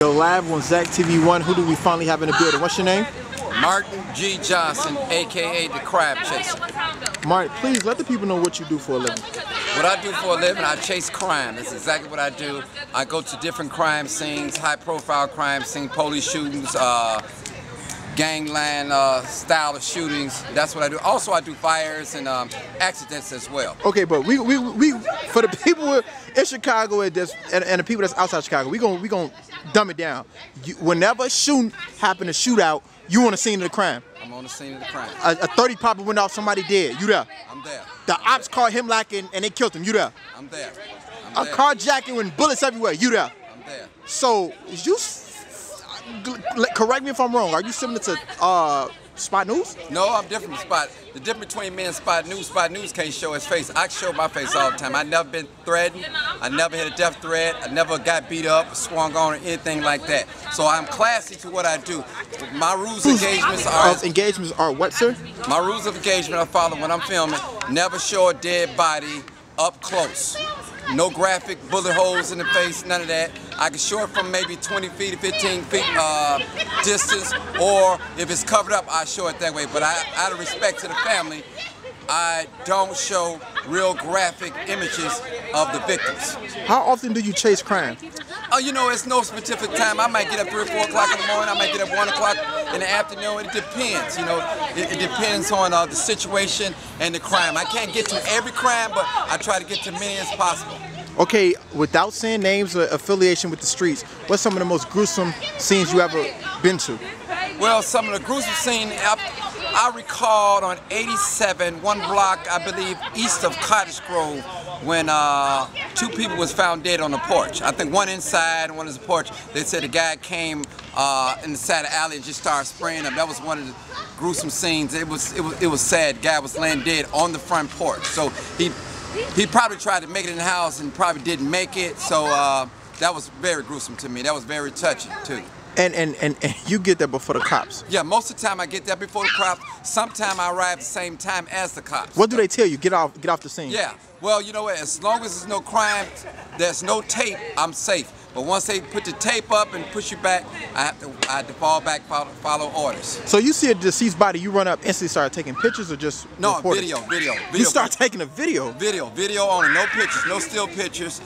Yo, live on Zach TV1. Who do we finally have in the building? What's your name? Martin G. Johnson, aka the Crab Chaser. Martin, please let the people know what you do for a living. What I do for a living, I chase crime. That's exactly what I do. I go to different crime scenes, high-profile crime scenes, police shootings, gangland style of shootings. That's what I do. Also, I do fires and accidents as well. Okay, but we for the people in Chicago and the people that's outside Chicago, we gonna dumb it down. Whenever a shooting happen, a shootout, you on the scene of the crime. I'm on the scene of the crime. A 30 popper went off, somebody dead. You there? I'm there. The ops caught him lacking and they killed him. You there? I'm there. A carjacking with bullets everywhere. You there? I'm there. So you correct me if I'm wrong. Are you similar to Spot News? No, I'm different from Spot. The difference between me and Spot News can't show his face. I show my face all the time. I never been threatened. I never had a death threat. I never got beat up, swung on, or anything like that. So I'm classy to what I do. My rules of engagements are what, sir? My rules of engagement I follow when I'm filming. Never show a dead body up close. No graphic bullet holes in the face, none of that. I can show it from maybe 20 feet to 15 feet distance, or if it's covered up, I show it that way. But out of respect to the family, I don't show real graphic images of the victims. How often do you chase crime? You know, it's no specific time. I might get up 3 or 4 o'clock in the morning. I might get up 1 o'clock in the afternoon. It depends, you know. It depends on the situation and the crime. I can't get to every crime, but I try to get to many as possible. Okay, without saying names or affiliation with the streets, what's some of the most gruesome scenes you ever been to? Well, some of the gruesome scenes I recalled on 87, one block, I believe, east of Cottage Grove, when 2 people was found dead on the porch. I think one inside and one is the porch. They said the guy came in the side of the alley and just started spraying them. That was one of the gruesome scenes. It was sad. The guy was laying dead on the front porch. So he probably tried to make it in the house and probably didn't make it. So that was very gruesome to me. That was very touching too. And you get there before the cops? Yeah, most of the time I get there before the cops. Sometimes I arrive at the same time as the cops. What do they tell you? Get off the scene. Yeah. Well, you know what? As long as there's no crime, there's no tape, I'm safe. But once they put the tape up and push you back, I have to fall back, follow orders. So you see a deceased body, you run up, instantly start taking pictures, or just reporting? Video. You start taking a video? Video only, no pictures, no still pictures.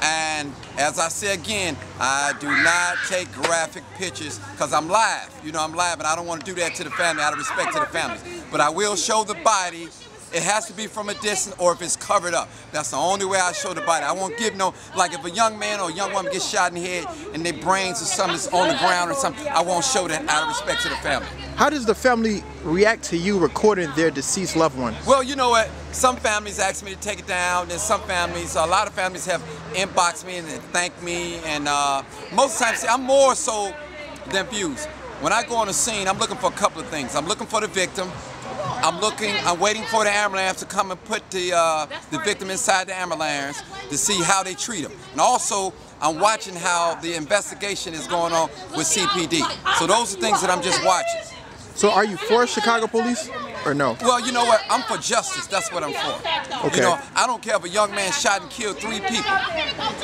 And as I say again, I do not take graphic pictures because I'm live. You know, I'm live, and I don't want to do that to the family out of respect to the families. But I will show the body. It has to be from a distance, or if it's covered up. That's the only way I show the body. I won't give no, like if a young man or a young woman gets shot in the head and their brains or something is on the ground or something, I won't show that out of respect to the family. How does the family react to you recording their deceased loved one? Well, you know what? Some families ask me to take it down, and some families, a lot of families have inboxed me and thanked me, and most times, see, I'm more so than views. When I go on a scene, I'm looking for a couple of things. I'm looking for the victim. I'm waiting for the ambulance to come and put the victim inside the ambulance to see how they treat him. And also, I'm watching how the investigation is going on with CPD. So those are things that I'm just watching. So are you for Chicago police or no? Well, you know what? I'm for justice. That's what I'm for. Okay. You know, I don't care if a young man shot and killed 3 people.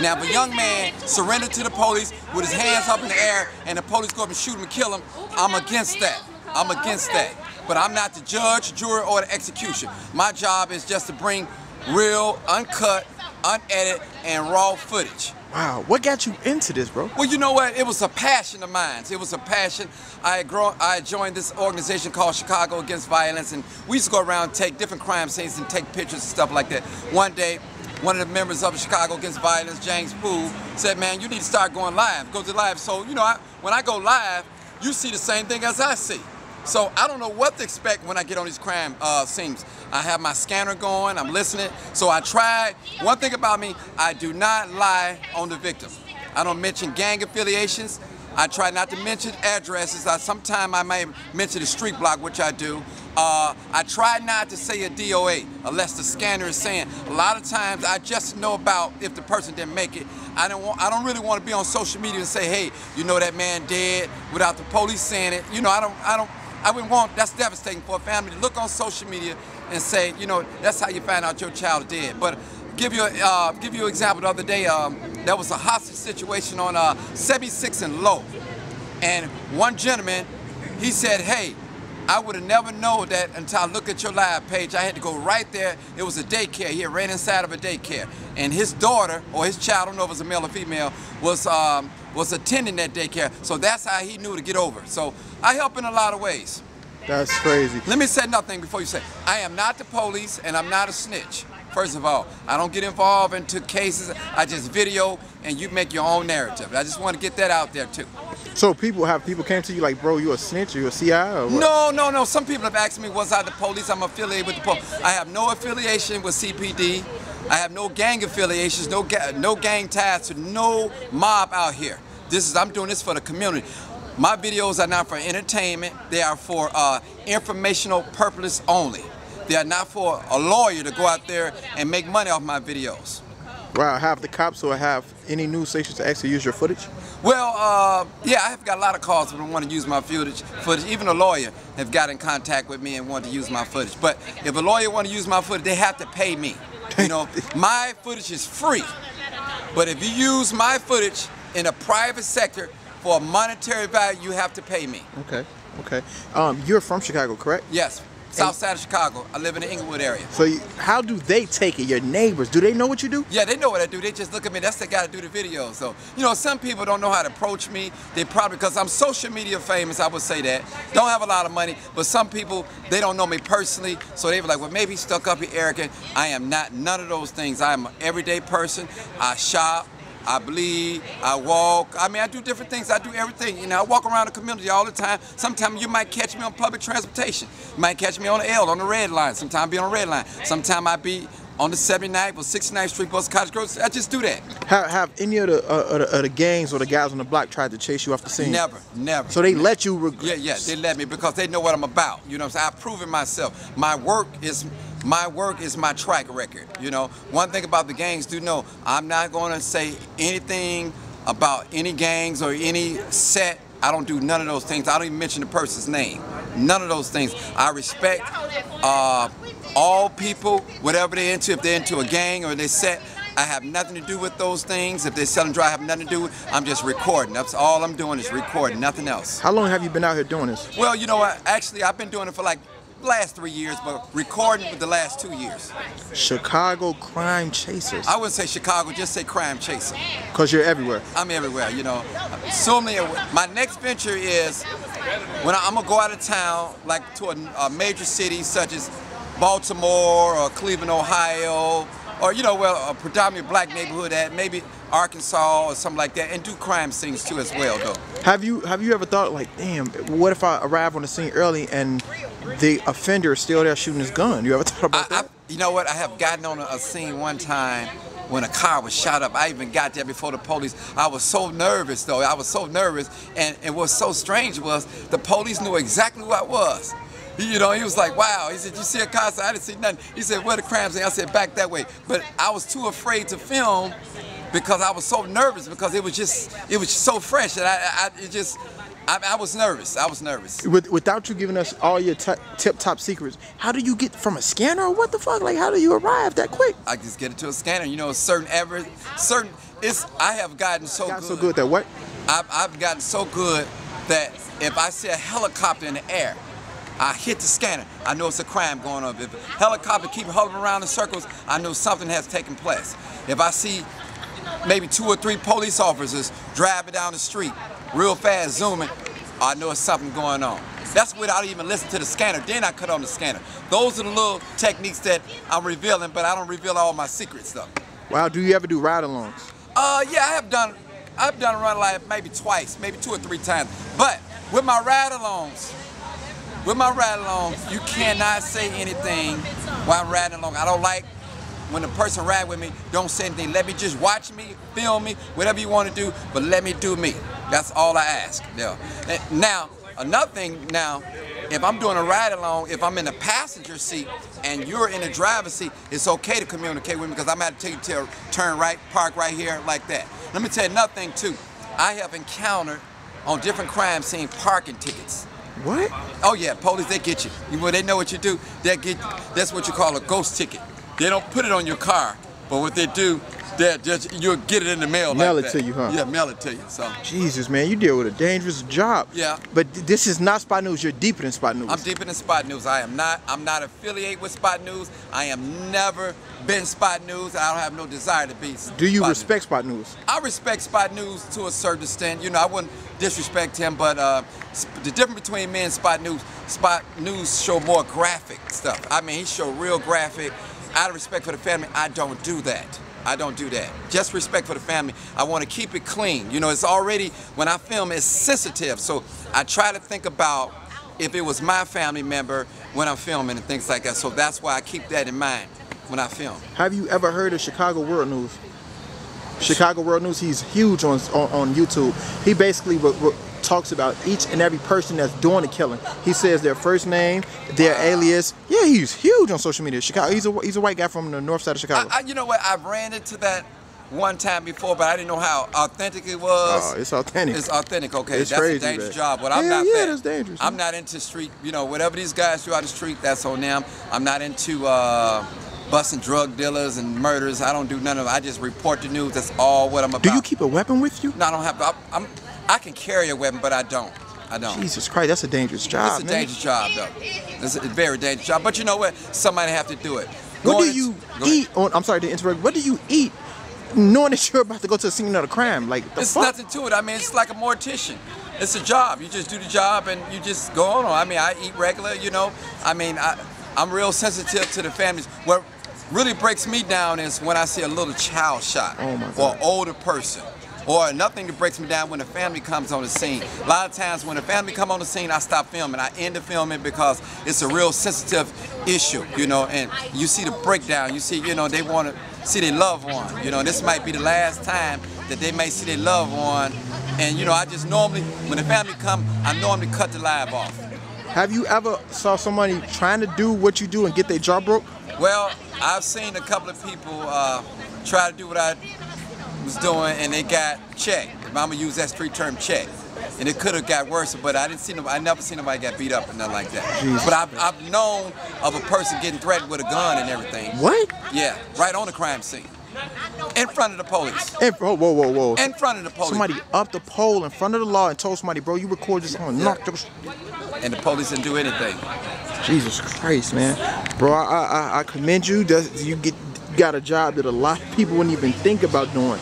Now, if a young man surrendered to the police with his hands up in the air and the police go up and shoot him and kill him, I'm against that. I'm against that. But I'm not the judge, jury, or the execution. My job is just to bring real, uncut, unedited, and raw footage. Wow, what got you into this, bro? Well, you know what? It was a passion of mine. It was a passion. I joined this organization called Chicago Against Violence, and we used to go around and take different crime scenes and take pictures and stuff like that. One day, one of the members of Chicago Against Violence, James Poole, said, man, you need to start going live. Go to live. So, you know, when I go live, you see the same thing as I see. So I don't know what to expect when I get on these crime scenes. I have my scanner going, I'm listening. So I try. One thing about me, I do not lie on the victim. I don't mention gang affiliations. I try not to mention addresses. Sometimes I may mention the street block, which I do. I try not to say a DOA unless the scanner is saying. A lot of times I just know about if the person didn't make it. I don't really want to be on social media and say, hey, you know that man dead without the police saying it. You know, I wouldn't want, that's devastating for a family to look on social media and say, you know, that's how you find out your child is dead. But give you an example. The other day, there was a hostage situation on 76 and Low. And one gentleman, he said, hey, I would have never known that until I looked at your live page. I had to go right there. It was a daycare. He had ran inside of a daycare. And his daughter, or his child, I don't know if it was a male or female, was attending that daycare. So that's how he knew to get over. So I help in a lot of ways. That's crazy. Let me say nothing before you say. I am not the police and I'm not a snitch. First of all, I don't get involved into cases. I just video and you make your own narrative. I just want to get that out there too. So people came to you like, bro, you a snitch, you a CI or what? No. Some people have asked me, was I the police? I'm affiliated with the police. I have no affiliation with CPD. I have no gang affiliations, no gang ties to no mob out here. I'm doing this for the community. My videos are not for entertainment. They are for informational purpose only. They are not for a lawyer to go out there and make money off my videos. Wow, have the cops or have any news stations to actually use your footage? Well, yeah, I have got a lot of calls that want to use my footage. Even a lawyer have got in contact with me and want to use my footage. But if a lawyer want to use my footage, they have to pay me. You know, my footage is free. But if you use my footage in a private sector for a monetary value, you have to pay me. Okay. You're from Chicago, correct? Yes. South side of Chicago. I live in the Inglewood area. So how do they take it, your neighbors? Do they know what you do? Yeah, they know what I do. They just look at me. That's the guy to do the videos. So, you know, some people don't know how to approach me. They probably, because I'm social media famous, I would say that. Don't have a lot of money, but some people, they don't know me personally. So they were like, well, maybe he's stuck up here arrogant. I am not none of those things. I am an everyday person. I shop. I bleed, I walk, I mean, I do different things, I do everything. You know, I walk around the community all the time. Sometimes you might catch me on public transportation. You might catch me on the L, on the red line. Sometimes I be on the red line. Sometimes I be on the 79th or 69th Street bus, Cottage Grove. I just do that. Have any of the gangs or the guys on the block tried to chase you off the scene? Never. So they let you? Yeah, they let me because they know what I'm about. You know what I'm saying? I've proven myself. My work is my track record. You know, one thing about the gangs, do know I'm not going to say anything about any gangs or any set. I don't do none of those things. I don't even mention the person's name. None of those things. I respect all people, whatever they're into. If they're into a gang or they set, I have nothing to do with those things. If they're selling dry, I have nothing to do with. I'm just recording. That's all I'm doing is recording, nothing else. How long have you been out here doing this? Well, you know what? Actually, I've been doing it for like last 3 years, but recording for the last 2 years. Chicago Crime Chasers. I wouldn't say Chicago, just say Crime Chaser. Because you're everywhere. I'm everywhere, you know. My next venture is when I'm going to go out of town, like to a major city such as Baltimore or Cleveland, Ohio, or, you know, well, a predominantly black neighborhood at maybe Arkansas or something like that, and do crime scenes too as well, though. Have you ever thought, like, damn, what if I arrive on the scene early and the offender is still there shooting his gun? You ever thought about that? You know what? I have gotten on a scene one time when a car was shot up. I even got there before the police. I was so nervous, though. I was so nervous, and what's so strange was the police knew exactly who I was. You know, he was like, wow. He said, you see a car? I said, I didn't see nothing. He said, where the crime scene? I said, back that way. But I was too afraid to film because I was so nervous because it was so fresh that I was nervous. I was nervous. Without you giving us all your tip-top secrets, how do you get from a scanner or what the fuck? Like, how do you arrive that quick? I just get it to a scanner. You know, I have gotten so good. So good that what? I've gotten so good that if I see a helicopter in the air, I hit the scanner. I know it's a crime going on. If a helicopter keep hovering around in circles, I know something has taken place. If I see maybe 2 or 3 police officers driving down the street real fast, zooming, I know it's something going on. That's without even listening to the scanner. Then I cut on the scanner. Those are the little techniques that I'm revealing, but I don't reveal all my secrets though. Wow, do you ever do ride-alongs? Yeah, I've done a ride along maybe twice, maybe 2 or 3 times. But with my ride-alongs, you cannot say anything while I'm riding along. I don't like when the person ride with me, don't say anything. Let me just watch me, film me, whatever you want to do, but let me do me. That's all I ask. Yeah. Now, another thing now, if I'm doing a ride along, if I'm in the passenger seat and you're in the driver's seat, it's okay to communicate with me because I'm going to take you to turn right, park right here like that. Let me tell you another thing too. I have encountered on different crime scene parking tickets. What? Oh yeah, police, they get you. When they know what you do, they get you. That's what you call a ghost ticket. They don't put it on your car, but what they do, You'll get it in the mail. Mail like it that. to you, huh? Yeah, mail it to you. So. Jesus, man, you deal with a dangerous job. Yeah. But this is not Spot News. You're deeper than Spot News. I'm deeper than Spot News. I'm not affiliated with Spot News. I am never been Spot News. I don't have no desire to be. Do you Spot respect News. Spot News? I respect Spot News to a certain extent. You know, I wouldn't disrespect him, but the difference between me and Spot News show more graphic stuff. I mean, he show real graphic. Out of respect for the family, I don't do that. I don't do that. Just respect for the family. I want to keep it clean. You know, it's already, when I film, it's sensitive. So I try to think about if it was my family member when I'm filming and things like that. So that's why I keep that in mind when I film. Have you ever heard of Chicago World News? Chicago World News, he's huge on YouTube. He basically talks about each and every person that's doing the killing. He says their first name, their alias. Yeah, he's huge on social media. Chicago. He's a white guy from the north side of Chicago. You know what? I've ran into that one time before, but I didn't know how authentic it was. Oh, it's authentic. It's authentic. Okay, it's that's crazy, a dangerous man. job. But I'm not yeah, that. That's dangerous. I'm not into street. You know, whatever these guys do out the street, that's on them. I'm not into busting drug dealers and murders. I don't do none of it. I just report the news. That's all what I'm about. Do you keep a weapon with you? No, I don't have. I can carry a weapon, but I don't. Jesus Christ, that's a dangerous job. It's a dangerous job, though. It's a very dangerous job. But you know what? Somebody have to do it. What do you eat? I'm sorry to interrupt. What do you eat, knowing that you're about to go to the scene of the crime? Like, it's nothing to it. I mean, it's like a mortician. It's a job. You just do the job and you just go on. I mean, I eat regular. You know. I mean, I'm real sensitive to the families. What really breaks me down is when I see a little child shot, oh my God, or an older person. Or nothing that breaks me down when the family comes on the scene. A lot of times when the family come on the scene, I stop filming. I end the filming because it's a real sensitive issue, you know, and you see the breakdown. You see, you know, they want to see their loved one. You know, this might be the last time that they may see their loved one. And, you know, I just normally, when the family come, I normally cut the live off. Have you ever saw somebody trying to do what you do and get their jaw broke? Well, I've seen a couple of people try to do what I was doing, and they got checked. If I'm gonna use that street term, check. And it could have got worse, but I never seen nobody get beat up or nothing like that. Jesus. But I've known of a person getting threatened with a gun and everything. What? Yeah, right on the crime scene. In front of the police. Whoa. In front of the police. Somebody up the pole in front of the law and told somebody, bro, you record this on knock those. And the police didn't do anything. Jesus Christ, man. Bro, I commend you. You got a job that a lot of people wouldn't even think about doing.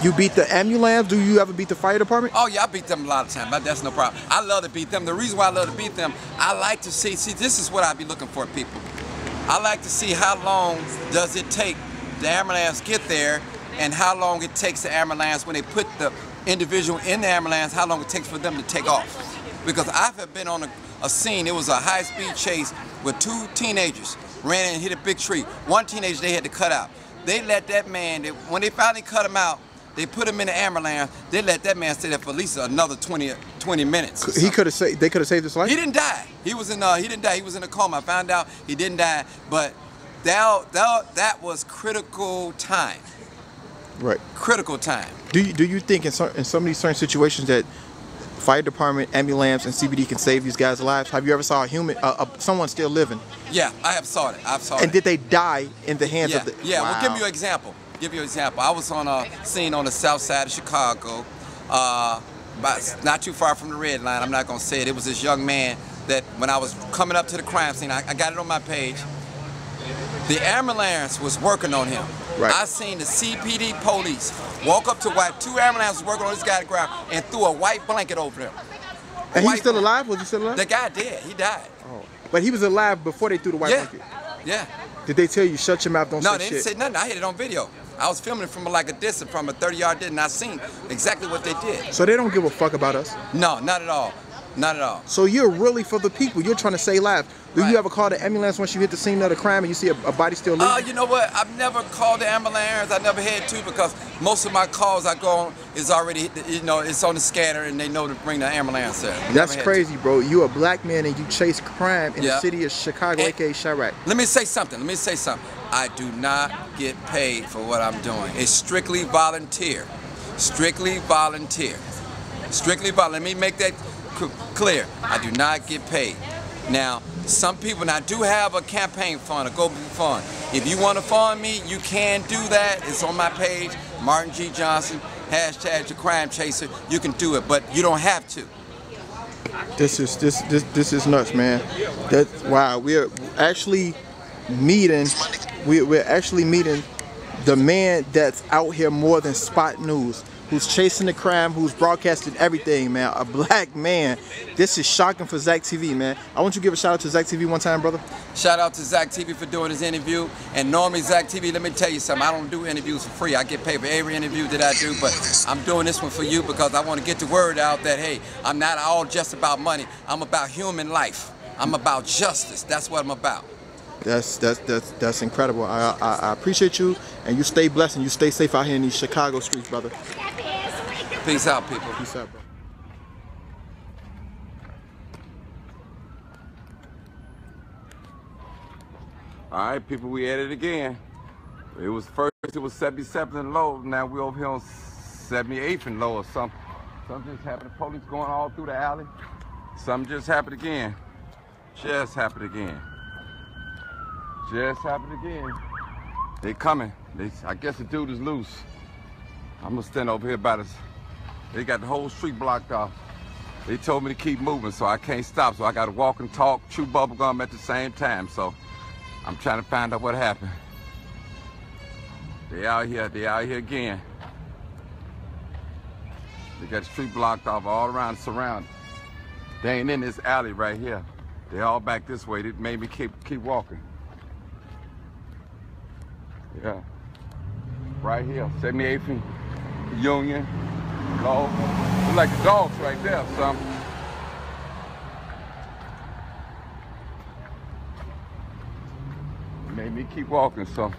You beat the ambulance. Do you ever beat the fire department? Oh yeah, I beat them a lot of times, but that's no problem. I love to beat them. The reason why I love to beat them, I like to see, this is what I be looking for, people. I like to see how long does it take the ambulance get there, and how long it takes the ambulance when they put the individual in the ambulance, how long it takes for them to take off. Because I've been on a scene, it was a high-speed chase with two teenagers, ran in and hit a big tree. One teenager they had to cut out. They let that man, when they finally cut him out, they put him in the ambulance, they let that man stay there for at least another 20 minutes. They could have saved his life? He didn't die. He didn't die. He was in a coma. I found out he didn't die, but that was critical time. Right. Critical time. Do you think in some of these certain situations that fire department, ambulance, and CBD can save these guys' lives? Have you ever saw a human, someone still living? Yeah, I have saw it. I've saw it. And did they die in the hands of the? Yeah. Wow. Well, give you an example. I was on a scene on the south side of Chicago, not too far from the red line. I'm not gonna say it. It was this young man that when I was coming up to the crime scene, I got it on my page. The ambulance was working on him. Right. I seen the CPD police walk up to two ambulances working on this guy to the ground and threw a white blanket over him. And he's still alive? Was he still alive? The guy dead. He died. Oh. But he was alive before they threw the white blanket? Yeah. Did they tell you, shut your mouth, don't say shit? No, they didn't say nothing. I had it on video. I was filming it from like a distance, from a 30-yard distance, and I seen exactly what they did. So they don't give a fuck about us? No, not at all. Not at all. So you're really for the people. You're trying to save lives. Do you ever call the ambulance once you hit the scene of the crime and you see a body still living? You know what? I've never called the ambulance. I never had to, because most of my calls I go on is already, you know, it's on the scanner and they know to bring the ambulance there. That's crazy, bro. You're a black man and you chase crime in the city of Chicago, aka Chirac. Let me say something. I do not get paid for what I'm doing. It's strictly volunteer. Strictly volunteer. Strictly volunteer. Let me make that clear. I do not get paid. Now, some people, and I do have a campaign fund, a GoFundMe fund. If you want to fund me, you can do that. It's on my page, Martin G. Johnson, hashtag the crime chaser. You can do it, but you don't have to. This is nuts, man. That's wow. We're actually meeting. We're actually meeting the man that's out here more than Spot News, who's chasing the crime, who's broadcasting everything, man. A black man. This is shocking for Zach TV, man. I want you to give a shout out to Zach TV one time, brother. Shout out to Zach TV for doing this interview. And normally Zach TV, let me tell you something, I don't do interviews for free. I get paid for every interview that I do, but I'm doing this one for you because I want to get the word out that, hey, I'm not all just about money. I'm about human life. I'm about justice. That's what I'm about. That's incredible. I appreciate you, and you stay blessed and you stay safe out here in these Chicago streets, brother. Peace out, people. Peace out, bro. All right, people, we at it again. It was 77th and low. Now we're over here on 78th and low or something. Something just happened. The police going all through the alley. Something just happened again. Just happened again. Just happened again. They coming. I guess the dude is loose. I'm gonna stand over here by this. They got the whole street blocked off. They told me to keep moving, so I can't stop. So I gotta walk and talk, chew bubble gum at the same time. So I'm trying to find out what happened. They out here again. They got the street blocked off all around, surrounded. They ain't in this alley right here. They all back this way. They made me keep walking. Yeah. Right here, 78th and Union. Low. Look like the dogs right there, son. Made me keep walking, so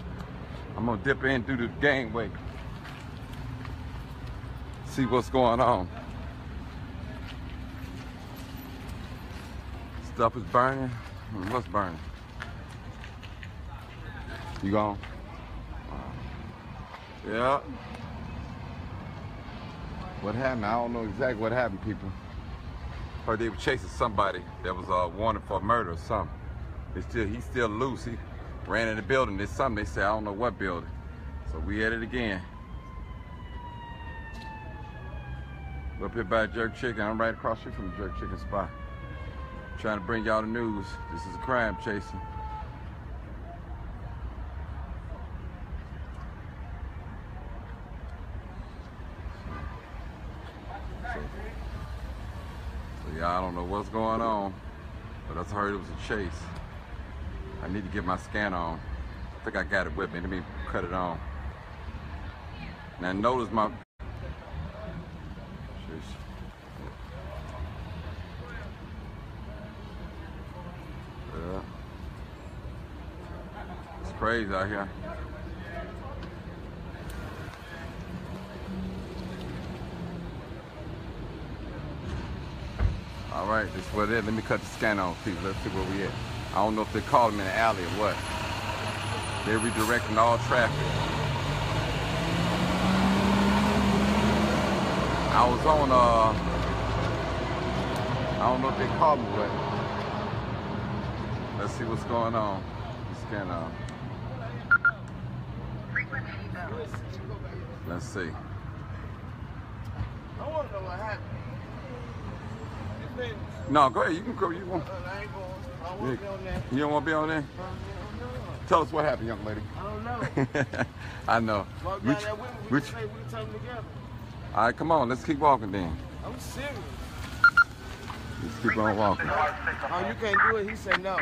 I'm gonna dip in through the gangway. See what's going on. Stuff is burning. What's burning? You gone? Yeah. What happened? I don't know exactly what happened, people. Heard they were chasing somebody that was wanted for murder or something. He's still loose. He ran in the building. There's something they said. I don't know what building. So we at it again. We're up here by Jerk Chicken. I'm right across the street from the Jerk Chicken spot. Trying to bring y'all the news. This is a crime chasing. So yeah, I don't know what's going on, but I heard it was a chase. I need to get my scan on. I think I got it with me. Let me cut it on. Now notice my... Yeah. It's crazy out here. All right, this is what it is. Let me cut the scan on, people. Let's see where we at. I don't know if they called them in the alley or what. They're redirecting all traffic. I was on, I don't know if they called me, but let's see what's going on. Scan on. Let's see. I want to know what happened. No, go ahead. You can go. You want? I ain't going. I don't want to be on there. You don't want to be on there? Tell us what happened, young lady. I don't know. I know. Walk down there with me. We say we turn together. All right, come on. Let's keep walking then. I'm serious. Let's keep on walking. Oh, you can't do it? He said no.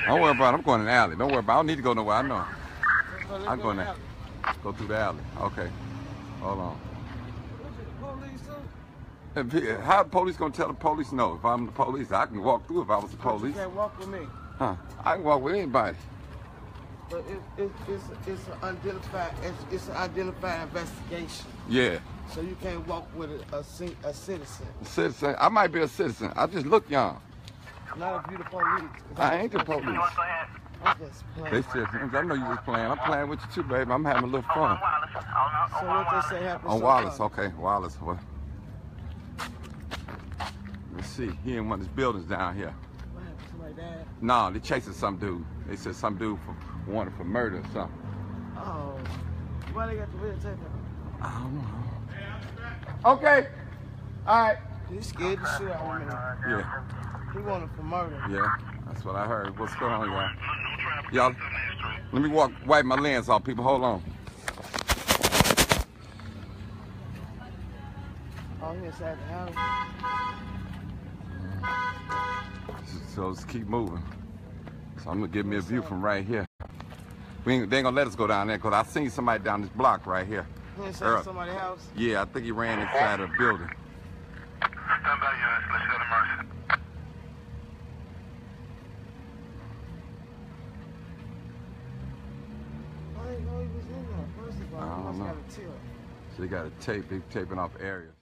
Don't worry about it. I'm going in the alley. Don't worry about it. I don't need to go nowhere. I know. So let's I'm go going to there. the alley. Go through the alley. Okay. Hold on. Police too? How the police gonna tell the police no? If I'm the police, I can walk through if I was the But police. you can't walk with me. Huh? I can walk with anybody. But it's an unidentified investigation. Yeah. So you can't walk with a citizen. Citizen. I might be a citizen. I just look young. Not if you the police. I ain't the police. I'm just playing. They citizens. I know you was playing. I'm playing with you too, baby. I'm having a little fun. So what they say happened On so Wallace, far? okay. Wallace. What? Let's see. He in one of his buildings down here. What happened? Somebody like that? No, they chasing some dude. They said some dude wanted for murder or something. Oh. Why they got the red tape on? I don't know. Okay. All right. He scared the shit out of me. Yeah. He wanted for murder. Yeah. That's what I heard. What's going on, y'all? Y'all, let me wipe my lens off, people. Hold on. Oh, he inside the house. So let's keep moving. So I'm gonna give me a view from right here. They ain't gonna let us go down there because I seen somebody down this block right here. He inside somebody's house. Yeah, I think he ran inside of the building. Stand by, units. Let's go to Mercy. I didn't know he was in there. First of all, I he don't must know. have got a tip. So they got a tape. They taping off areas.